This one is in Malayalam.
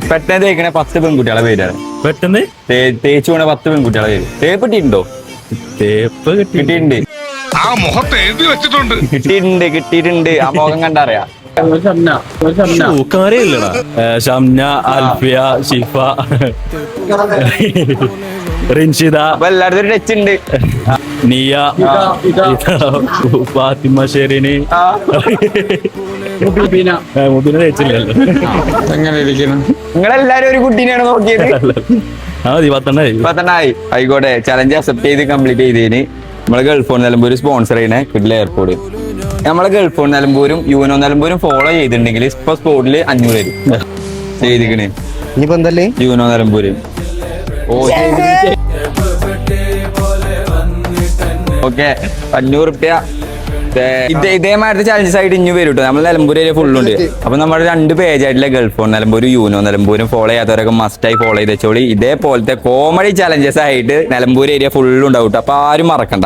പെട്ടെന്ന് തേക്കണ 10 പെൺകുട്ടികളെ പേരാണ്. പെട്ടെന്ന് തേച്ചു പോണ 10 പെൺകുട്ടികളെ പേര്. തേപ്പ് കിട്ടിയിട്ടുണ്ടോ? തേപ്പ് കിട്ടിയിട്ടുണ്ട്. ആ മുഖത്ത് എഴുതി വെച്ചിട്ടുണ്ട്. കിട്ടിയിട്ടുണ്ട്. ആ മുഖം കണ്ടറിയാ. കാര്യമില്ലടാ. ഷംന, അൽഫിയ, ഷിഫ, റിൻഷിദ, അപ്പൊ എല്ലായിടത്തും ഒരു ടച്ച് ഉണ്ട്. നിയ, ഫാത്തിമ, ഷെറിന്, മുബീന തേച്ചില്ലല്ലോ. എങ്ങനെ ഇരിക്കുന്നു? നിങ്ങളെല്ലാരും ഒരു കുട്ടീനെയാണ് നോക്കിയത്. ആ മതി 10 ആയിക്കോട്ടെ. ചലഞ്ച് അക്സെപ്റ്റ് ചെയ്ത് കംപ്ലീറ്റ് ചെയ്തതിന് നമ്മളെ ഗൾഫ് ഓൺ നിലമ്പൂർ സ്പോൺസർ ചെയ്യണേ കിഡ്ല എയർപോർട്ട്. നമ്മളെ ഗൾഫ് ഓൺ നിലമ്പൂരും യൂനോ നിലമ്പൂരും ഫോളോ ചെയ്തിട്ടുണ്ടെങ്കിൽ ഇപ്പൊ സ്പോട്ടില് 500 വരും ചെയ്തിക്കണേ. ഇനിയിപ്പോ എന്തല്ലേ യൂനോ നിലമ്പൂര്. ഓക്കെ 500 റുപ്യ. ഇതേമാതിരി ചാലഞ്ചസ് ആയിട്ട് ഇനി വരും കേട്ടോ. നമ്മൾ നിലമ്പൂർ ഏരിയ ഫുള്ളുണ്ട്. അപ്പൊ നമ്മുടെ 2 പേജായിട്ടുള്ള ഗൾഫ് ഓൺ നിലമ്പൂരും യൂനോ നിലമ്പൂരും ഫോളോ ചെയ്യാത്തവരൊക്കെ മസ്റ്റായി ഫോളോ ചെയ്ത് വെച്ചോളി. ഇതേപോലത്തെ കോമഡി ചാലഞ്ചസ് ആയിട്ട് നിലമ്പൂർ ഏരിയ ഫുള്ളുണ്ടാവും. അപ്പൊ ആരും മറക്കണ്ട.